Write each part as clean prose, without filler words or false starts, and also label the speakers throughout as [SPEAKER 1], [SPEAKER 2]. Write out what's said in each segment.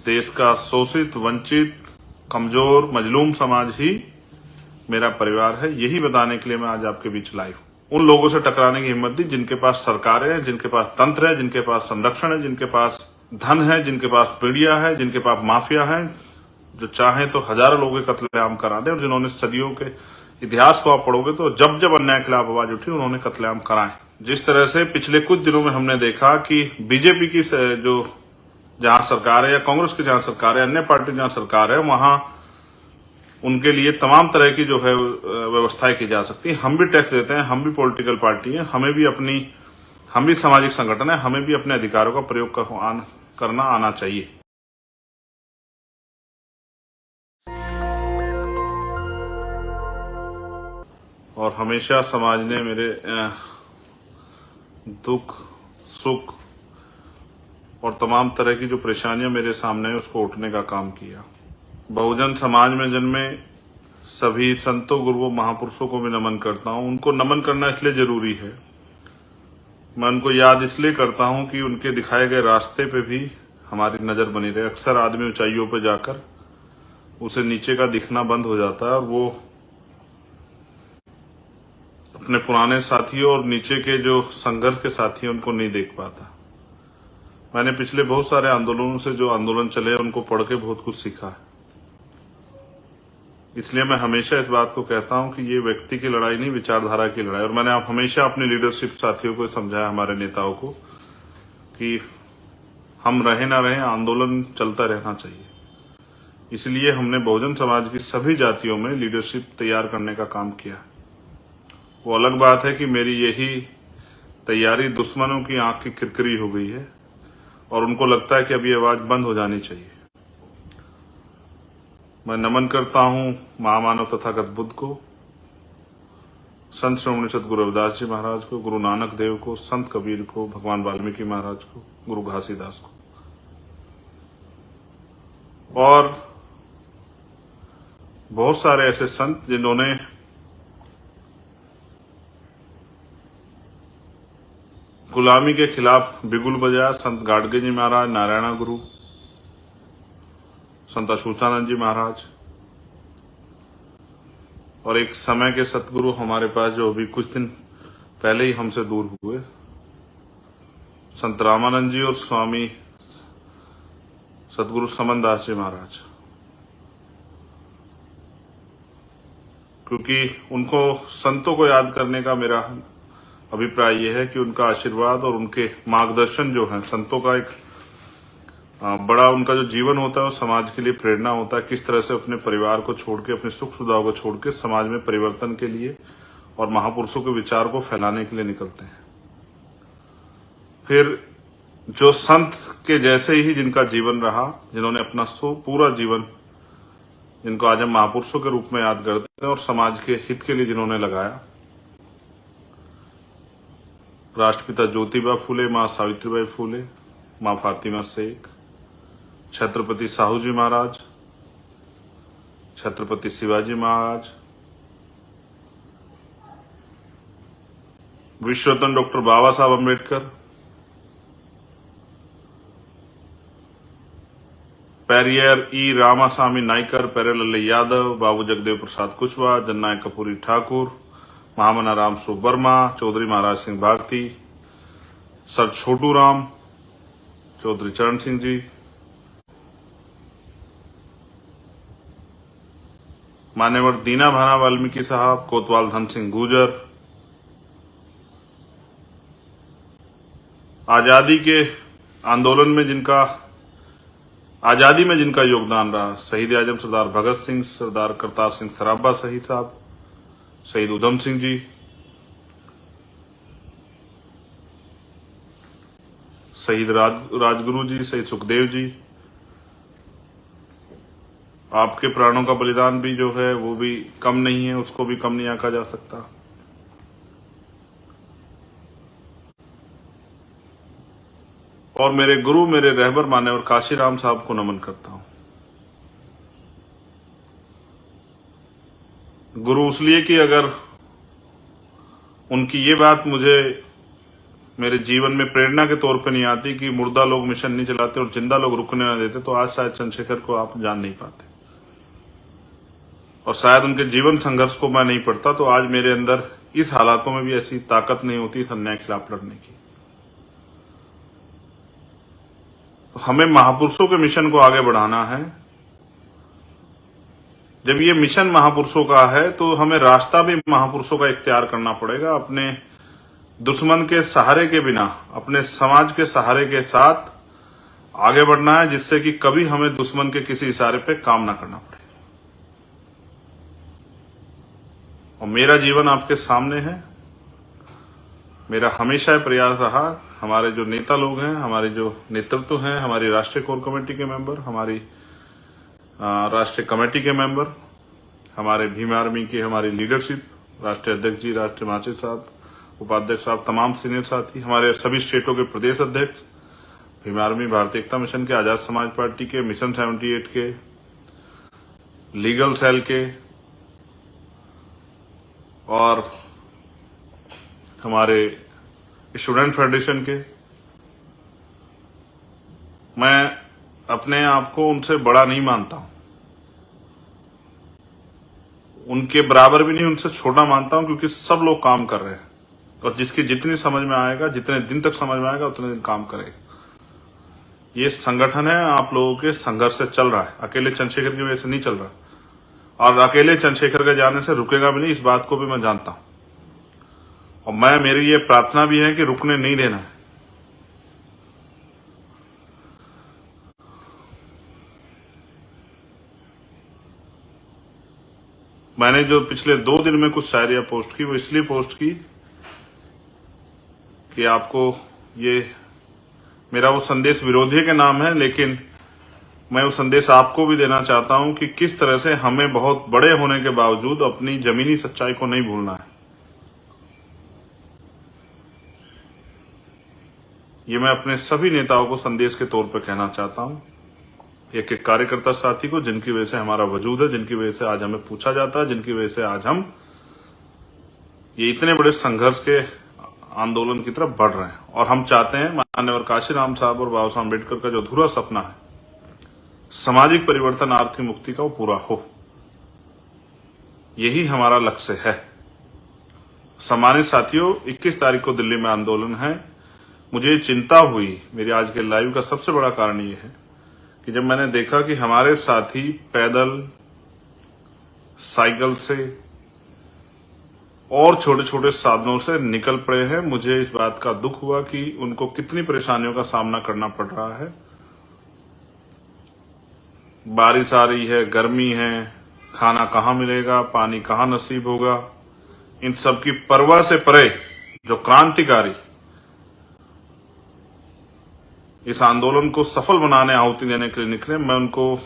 [SPEAKER 1] देश का शोषित, वंचित, कमजोर, मजलूम समाज ही मेरा परिवार है। यही बताने के लिए मैं आज आपके बीच लाइव हूं। उन लोगों से टकराने की हिम्मत दी जिनके पास सरकारें हैं, जिनके पास तंत्र है, जिनके पास संरक्षण है, जिनके पास धन है, जिनके पास मीडिया है, जिनके पास माफिया है, जो चाहे तो हजारों लोगों के कत्लेआम करा दे। और जिन्होंने सदियों के इतिहास को आप पढ़ोगे तो जब जब अन्याय के खिलाफ आवाज उठी उन्होंने कत्लेआम कराए। जिस तरह से पिछले कुछ दिनों में हमने देखा कि बीजेपी की जो जहां सरकार है या कांग्रेस की जहां सरकार है, अन्य पार्टी जहां सरकार है, वहां उनके लिए तमाम तरह की जो है व्यवस्थाएं की जा सकती है। हम भी टैक्स देते हैं, हम भी पॉलिटिकल पार्टी है, हम भी सामाजिक संगठन है, हमें भी अपने अधिकारों का प्रयोग करना आना चाहिए। और हमेशा समाज ने मेरे दुख, सुख और तमाम तरह की जो परेशानियां मेरे सामने है उसको उठने का काम किया। बहुजन समाज में जन्मे सभी संतों, गुरुओं, महापुरुषों को भी नमन करता हूं। उनको नमन करना इसलिए जरूरी है, मैं उनको याद इसलिए करता हूं कि उनके दिखाए गए रास्ते पे भी हमारी नजर बनी रहे। अक्सर आदमी ऊंचाइयों पे जाकर उसे नीचे का दिखना बंद हो जाता है और वो अपने पुराने साथियों और नीचे के जो संघर्ष के साथी हैं उनको नहीं देख पाता। मैंने पिछले बहुत सारे आंदोलनों से जो आंदोलन चले उनको पढ़ के बहुत कुछ सीखा है। इसलिए मैं हमेशा इस बात को कहता हूं कि ये व्यक्ति की लड़ाई नहीं, विचारधारा की लड़ाई। और मैंने हमेशा अपने लीडरशिप साथियों को समझाया, हमारे नेताओं को, कि हम रहे ना रहे, आंदोलन चलता रहना चाहिए। इसलिए हमने बहुजन समाज की सभी जातियों में लीडरशिप तैयार करने का काम किया। वो अलग बात है कि मेरी यही तैयारी दुश्मनों की आंख की किरकिरी हो गई है और उनको लगता है कि अब ये आवाज बंद हो जानी चाहिए। मैं नमन करता हूं महामानव तथागत बुद्ध को, संत श्रोमणी सतगुरु रविदास जी महाराज को, गुरु नानक देव को, संत कबीर को, भगवान वाल्मीकि महाराज को, गुरु घासीदास को। और बहुत सारे ऐसे संत जिन्होंने गुलामी के खिलाफ बिगुल बजाया। संत गाडगे जी महाराज, नारायणा गुरु, संत अशोचानंद जी महाराज, और एक समय के सतगुरु हमारे पास जो अभी कुछ दिन पहले ही हमसे दूर हुए, संत रामानंद जी और स्वामी सतगुरु समनदास जी महाराज। क्योंकि उनको, संतों को याद करने का मेरा अभिप्राय यह है कि उनका आशीर्वाद और उनके मार्गदर्शन जो है, संतों का एक बड़ा उनका जो जीवन होता है वो समाज के लिए प्रेरणा होता है। किस तरह से अपने परिवार को छोड़ के, अपने सुख सुविधाओं को छोड़ के समाज में परिवर्तन के लिए और महापुरुषों के विचार को फैलाने के लिए निकलते हैं। फिर जो संत के जैसे ही जिनका जीवन रहा, जिन्होंने अपना पूरा जीवन, जिनको आज हम महापुरुषों के रूप में याद करते हैं और समाज के हित के लिए जिन्होंने लगाया, राष्ट्रपिता ज्योतिबा फूले, मां सावित्रीबाई फूले, मां फातिमा शेख, छत्रपति साहू जी महाराज, छत्रपति शिवाजी महाराज, विश्वरत्न डॉक्टर बाबा साहब अम्बेडकर, पेरियर ई रामास्वामी नाइकर, पेरेलल्ले यादव, बाबू जगदेव प्रसाद कुशवाहा, जननायक कपूरी ठाकुर, महामना राम स्वरूप वर्मा, चौधरी महाराज सिंह भारती, सर छोटू राम, चौधरी चरण सिंह जी, मान्यवर दीना भाना वाल्मीकि साहब, कोतवाल धन सिंह गुर्जर, आजादी के आंदोलन में जिनका, आजादी में जिनका योगदान रहा, शहीद आजम सरदार भगत सिंह, सरदार करतार सिंह सराभा शहीद साहब, शहीद उधम सिंह जी, शहीद राजगुरु जी, शहीद सुखदेव जी। आपके प्राणों का बलिदान भी जो है वो भी कम नहीं है, उसको भी कम नहीं आंका जा सकता। और मेरे गुरु, मेरे रहबर मान्यवर काशीराम साहब को नमन करता हूं। गुरु इसलिए कि अगर उनकी ये बात मुझे मेरे जीवन में प्रेरणा के तौर पे नहीं आती कि मुर्दा लोग मिशन नहीं चलाते और जिंदा लोग रुकने ना देते, तो आज शायद चंद्रशेखर को आप जान नहीं पाते, और शायद उनके जीवन संघर्ष को मैं नहीं पढ़ता, तो आज मेरे अंदर इस हालातों में भी ऐसी ताकत नहीं होती इस अन्याय के खिलाफ लड़ने की। तो हमें महापुरुषों के मिशन को आगे बढ़ाना है। जब ये मिशन महापुरुषों का है तो हमें रास्ता भी महापुरुषों का इख्तियार करना पड़ेगा। अपने दुश्मन के सहारे के बिना, अपने समाज के सहारे के साथ आगे बढ़ना है, जिससे कि कभी हमें दुश्मन के किसी इशारे पे काम ना करना पड़े। और मेरा जीवन आपके सामने है। मेरा हमेशा प्रयास रहा, हमारे जो नेता लोग हैं, हमारे जो नेतृत्व हैं, हमारी राष्ट्रीय कोर कमेटी के मेंबर, हमारी राष्ट्रीय कमेटी के मेंबर, हमारे भीम आर्मी की हमारी लीडरशिप, राष्ट्रीय अध्यक्ष जी, राष्ट्रीय महासचिव साहब, उपाध्यक्ष साहब, तमाम सीनियर साथी, हमारे सभी स्टेटों के प्रदेश अध्यक्ष, भीम आर्मी, भारतीय एकता मिशन के, आजाद समाज पार्टी के, मिशन 78 के, लीगल सेल के, और हमारे स्टूडेंट फेडरेशन के, मैं अपने आप को उनसे बड़ा नहीं मानता हूं, उनके बराबर भी नहीं, उनसे छोटा मानता हूं, क्योंकि सब लोग काम कर रहे हैं, और जिसकी जितनी समझ में आएगा, जितने दिन तक समझ में आएगा, उतने दिन काम करेगा। ये संगठन है, आप लोगों के संघर्ष से चल रहा है, अकेले चंद्रशेखर की वजह से नहीं चल रहा, और अकेले चंद्रशेखर के जाने से रुकेगा भी नहीं, इस बात को भी मैं जानता हूं। और मेरी ये प्रार्थना भी है कि रुकने नहीं देना है। मैंने जो पिछले 2 दिन में कुछ शायरियां पोस्ट की, वो इसलिए पोस्ट की कि आपको ये मेरा वो संदेश विरोधी के नाम है, लेकिन मैं वो संदेश आपको भी देना चाहता हूं कि किस तरह से हमें बहुत बड़े होने के बावजूद अपनी जमीनी सच्चाई को नहीं भूलना है। ये मैं अपने सभी नेताओं को संदेश के तौर पर कहना चाहता हूं, एक एक कार्यकर्ता साथी को, जिनकी वजह से हमारा वजूद है, जिनकी वजह से आज हमें पूछा जाता है, जिनकी वजह से आज हम ये इतने बड़े संघर्ष के आंदोलन की तरफ बढ़ रहे हैं। और हम चाहते हैं माननीय काशीराम साहब और बाबा साहब अम्बेडकर का जो अधूरा सपना है, सामाजिक परिवर्तन, आर्थिक मुक्ति का, वो पूरा हो। यही हमारा लक्ष्य है। सम्मानित साथियों, 21 तारीख को दिल्ली में आंदोलन है। मुझे चिंता हुई, मेरी आज के लाइव का सबसे बड़ा कारण ये है कि जब मैंने देखा कि हमारे साथी पैदल, साइकिल से और छोटे छोटे साधनों से निकल पड़े हैं, मुझे इस बात का दुख हुआ कि उनको कितनी परेशानियों का सामना करना पड़ रहा है। बारिश आ रही है, गर्मी है, खाना कहाँ मिलेगा, पानी कहाँ नसीब होगा, इन सब की परवाह से परे जो क्रांतिकारी इस आंदोलन को सफल बनाने, आहुति देने के लिए निकले, मैं उनको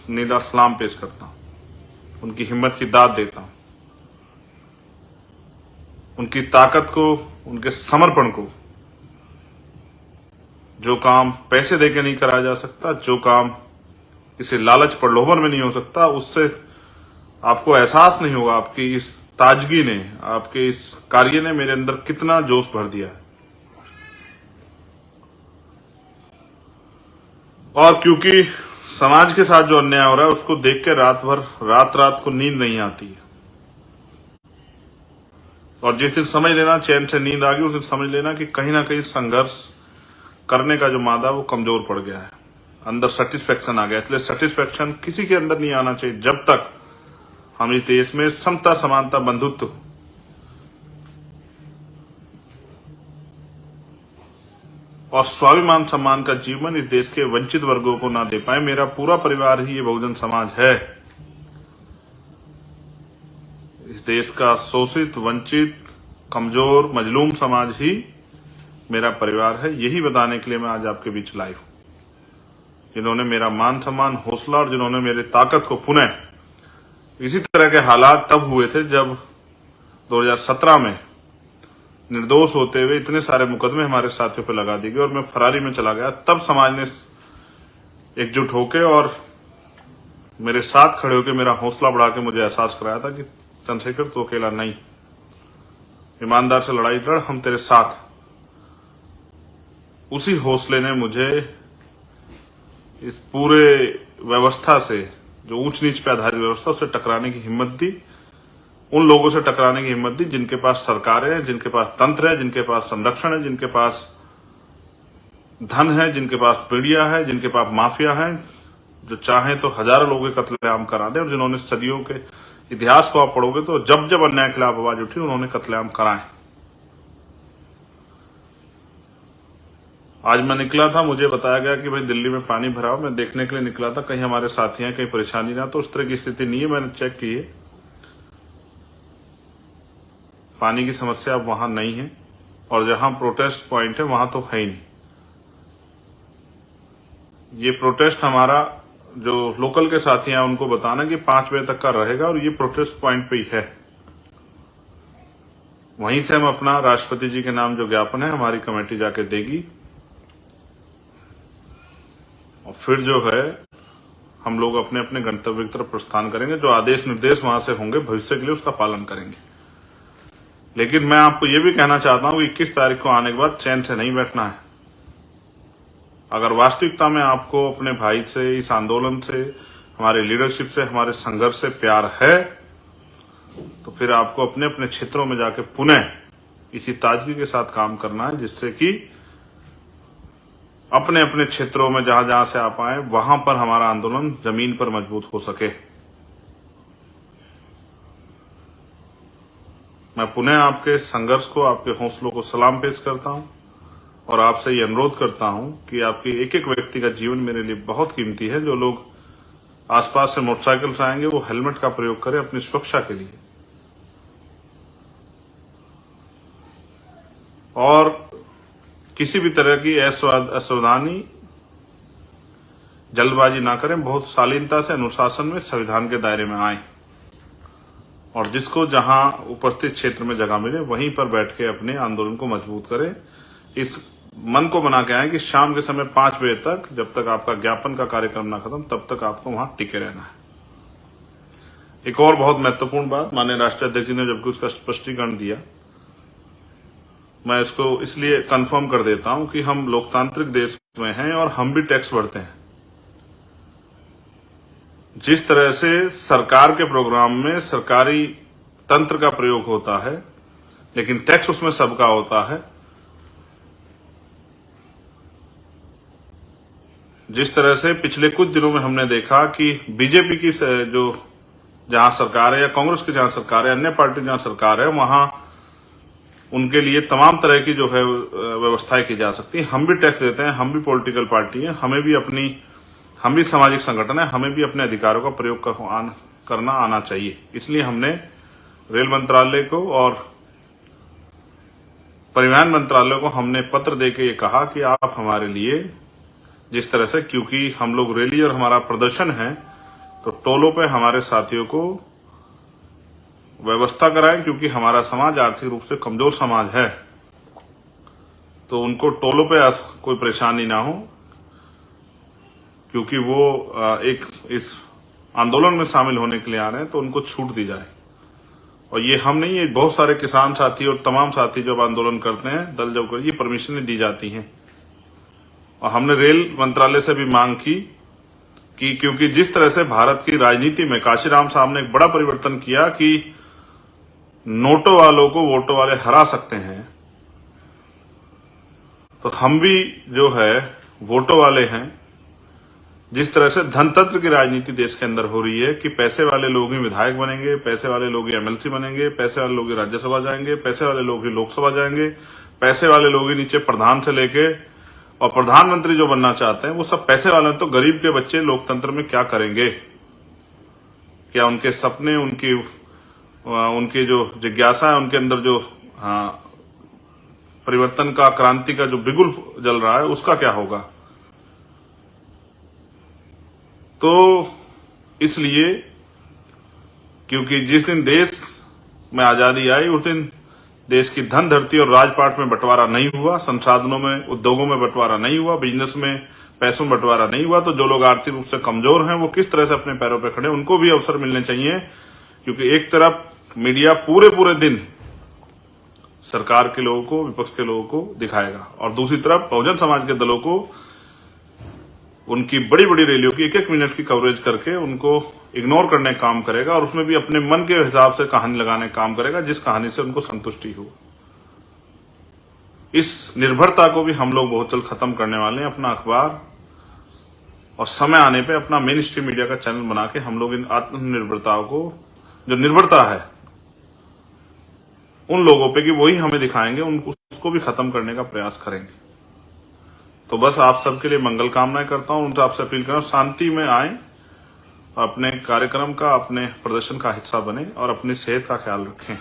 [SPEAKER 1] निदा सलाम पेश करता हूं, उनकी हिम्मत की दाद देता हूं, उनकी ताकत को, उनके समर्पण को। जो काम पैसे देके नहीं कराया जा सकता, जो काम किसी लालच प्रलोभन में नहीं हो सकता, उससे आपको एहसास नहीं होगा। आपकी इस ताजगी ने, आपके इस कार्य ने मेरे अंदर कितना जोश भर दिया है। और क्योंकि समाज के साथ जो अन्याय हो रहा है, उसको देख के रात को नींद नहीं आती है। और जिस दिन समझ लेना चैन से नींद आ गई, उस दिन समझ लेना कि कहीं ना कहीं संघर्ष करने का जो मादा वो कमजोर पड़ गया है, अंदर सेटिस्फेक्शन आ गया। इसलिए सेटिस्फेक्शन किसी के अंदर नहीं आना चाहिए जब तक हम इस देश में समता, समानता, बंधुत्व और स्वाभिमान सम्मान का जीवन इस देश के वंचित वर्गों को ना दे पाए। मेरा पूरा परिवार ही ये बहुजन समाज है। इस देश का शोषित, वंचित, कमजोर, मजलूम समाज ही मेरा परिवार है। यही बताने के लिए मैं आज आपके बीच लाइव हूं। जिन्होंने मेरा मान सम्मान, हौसला और जिन्होंने मेरी ताकत को पुनः, इसी तरह के हालात तब हुए थे जब 2017 में निर्दोष होते हुए इतने सारे मुकदमे हमारे साथियों पर लगा दिए गए और मैं फरारी में चला गया। तब समाज ने एकजुट होकर और मेरे साथ खड़े होकर मेरा हौसला बढ़ा के मुझे एहसास कराया था कि चंद्रशेखर तो अकेला नहीं, ईमानदार से लड़ाई लड़, हम तेरे साथ। उसी हौसले ने मुझे इस पूरे व्यवस्था से, जो ऊंच नीच पे आधारित व्यवस्था, उससे टकराने की हिम्मत दी, उन लोगों से टकराने की हिम्मत दी जिनके पास सरकारें हैं, जिनके पास तंत्र है, जिनके पास संरक्षण है, जिनके पास धन है, जिनके पास मीडिया है, जिनके पास माफिया है, जो चाहें तो हजारों लोगों के कत्लेआम करा दें, और जिन्होंने सदियों के इतिहास को आप पढ़ोगे तो जब जब अन्याय के खिलाफ आवाज उठी उन्होंने कत्लेआम कराए। आज मैं निकला था, मुझे बताया गया कि भाई दिल्ली में पानी भरा हो। मैं देखने के लिए निकला था कहीं हमारे साथी हैं, कहीं परेशानी ना, तो उस तरह की स्थिति नहीं है। मैंने चेक की है, पानी की समस्या अब वहां नहीं है, और जहां प्रोटेस्ट पॉइंट है वहां तो है ही नहीं। ये प्रोटेस्ट हमारा जो लोकल के साथी हैं उनको बताना कि 5 बजे तक का रहेगा, और ये प्रोटेस्ट पॉइंट पे ही है। वहीं से हम अपना राष्ट्रपति जी के नाम जो ज्ञापन है हमारी कमेटी जाके देगी, और फिर जो है हम लोग अपने अपने गंतव्य की तरफ प्रस्थान करेंगे। जो आदेश निर्देश वहां से होंगे भविष्य के लिए उसका पालन करेंगे। लेकिन मैं आपको ये भी कहना चाहता हूं कि 21 तारीख को आने के बाद चैन से नहीं बैठना है। अगर वास्तविकता में आपको अपने भाई से, इस आंदोलन से, हमारे लीडरशिप से, हमारे संघर्ष से प्यार है, तो फिर आपको अपने अपने क्षेत्रों में जाके पुनः इसी ताजगी के साथ काम करना है, जिससे कि अपने अपने क्षेत्रों में जहां जहां से आप आए वहां पर हमारा आंदोलन जमीन पर मजबूत हो सके। मैं पुनः आपके संघर्ष को, आपके हौसलों को सलाम पेश करता हूं, और आपसे ये अनुरोध करता हूं कि आपकी एक एक व्यक्ति का जीवन मेरे लिए बहुत कीमती है। जो लोग आसपास से मोटरसाइकिल से आएंगे वो हेलमेट का प्रयोग करें अपनी सुरक्षा के लिए, और किसी भी तरह की असावधानी, जल्दबाजी ना करें। बहुत शालीनता से, अनुशासन में, संविधान के दायरे में आए, और जिसको जहां उपस्थित क्षेत्र में जगह मिले वहीं पर बैठ के अपने आंदोलन को मजबूत करें। इस मन को बना के आए कि शाम के समय 5 बजे तक, जब तक आपका ज्ञापन का कार्यक्रम ना खत्म, तब तक आपको वहां टिके रहना है। एक और बहुत महत्वपूर्ण बात, माननीय राष्ट्रीय अध्यक्ष जी ने जबकि उसका स्पष्टीकरण दिया, मैं इसको इसलिए कंफर्म कर देता हूं कि हम लोकतांत्रिक देश में हैं और हम भी टैक्स भरते हैं। जिस तरह से सरकार के प्रोग्राम में सरकारी तंत्र का प्रयोग होता है, लेकिन टैक्स उसमें सबका होता है। जिस तरह से पिछले कुछ दिनों में हमने देखा कि बीजेपी की जो जहां सरकार है, या कांग्रेस की जहां सरकार है, अन्य पार्टी जहां सरकार है, वहां उनके लिए तमाम तरह की जो है व्यवस्थाएं की जा सकती है। हम भी टैक्स देते हैं, हम भी पॉलिटिकल पार्टी हैं, हम भी सामाजिक संगठन है, हमें भी अपने अधिकारों का प्रयोग करना आना चाहिए। इसलिए हमने रेल मंत्रालय को और परिवहन मंत्रालय को हमने पत्र देके ये कहा कि आप हमारे लिए जिस तरह से, क्योंकि हम लोग रैली और हमारा प्रदर्शन है, तो टोलों पे हमारे साथियों को व्यवस्था कराएं, क्योंकि हमारा समाज आर्थिक रूप से कमजोर समाज है, तो उनको टोलों पे कोई परेशानी ना हो, क्योंकि वो एक इस आंदोलन में शामिल होने के लिए आ रहे हैं, तो उनको छूट दी जाए। और ये हम नहीं, ये बहुत सारे किसान साथी और तमाम साथी जब आंदोलन करते हैं दल जब कर, ये परमिशन दी जाती हैं। और हमने रेल मंत्रालय से भी मांग की कि क्योंकि जिस तरह से भारत की राजनीति में काशीराम साहब ने एक बड़ा परिवर्तन किया कि नोटों वालों को वोटों वाले हरा सकते हैं, तो हम भी जो है वोटों वाले हैं। जिस तरह से धनतंत्र की राजनीति देश के अंदर हो रही है कि पैसे वाले लोग ही विधायक बनेंगे, पैसे वाले लोग ही एमएलसी बनेंगे, पैसे वाले लोग ही राज्यसभा जाएंगे, पैसे वाले लोग ही लोकसभा जाएंगे, पैसे वाले लोग ही नीचे प्रधान से लेके और प्रधानमंत्री जो बनना चाहते हैं वो सब पैसे वाले हैं। तो गरीब के बच्चे लोकतंत्र में क्या करेंगे? क्या उनके सपने, उनकी जो जिज्ञासा है, उनके अंदर जो परिवर्तन का, क्रांति का जो बिगुल जल रहा है, उसका क्या होगा? तो इसलिए, क्योंकि जिस दिन देश में आजादी आई उस दिन देश की धन, धरती और राजपाट में बंटवारा नहीं हुआ, संसाधनों में, उद्योगों में बंटवारा नहीं हुआ, बिजनेस में, पैसों में बंटवारा नहीं हुआ। तो जो लोग आर्थिक रूप से कमजोर हैं वो किस तरह से अपने पैरों पर खड़े, उनको भी अवसर मिलने चाहिए। क्योंकि एक तरफ मीडिया पूरे दिन सरकार के लोगों को, विपक्ष के लोगों को दिखाएगा। और दूसरी तरफ बहुजन समाज के दलों को उनकी बड़ी बड़ी रैलियों की 1-1 मिनट की कवरेज करके उनको इग्नोर करने का काम करेगा और उसमें भी अपने मन के हिसाब से कहानी लगाने का काम करेगा, जिस कहानी से उनको संतुष्टि हो। इस निर्भरता को भी हम लोग बहुत जल्द खत्म करने वाले हैं। अपना अखबार और समय आने पे अपना मेन स्ट्रीम मीडिया का चैनल बना के हम लोग इन आत्मनिर्भरताओं को, जो निर्भरता है उन लोगों पे कि वही हमें दिखाएंगे, उसको भी खत्म करने का प्रयास करेंगे। तो बस आप सबके लिए मंगल कामनाएं करता हूं। उनसे आपसे अपील कर रहा हूं, शांति में आए, अपने कार्यक्रम का, अपने प्रदर्शन का हिस्सा बने और अपनी सेहत का ख्याल रखें।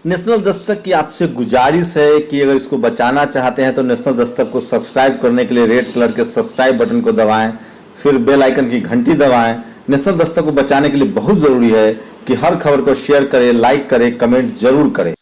[SPEAKER 2] नेशनल दस्तक की आपसे गुजारिश है कि अगर इसको बचाना चाहते हैं तो नेशनल दस्तक को सब्सक्राइब करने के लिए रेड कलर के सब्सक्राइब बटन को दबाएं, फिर बेल आइकन की घंटी दबाएं। नेशनल दस्तक को बचाने के लिए बहुत जरूरी है कि हर खबर को शेयर करें, लाइक करें, कमेंट जरूर करें।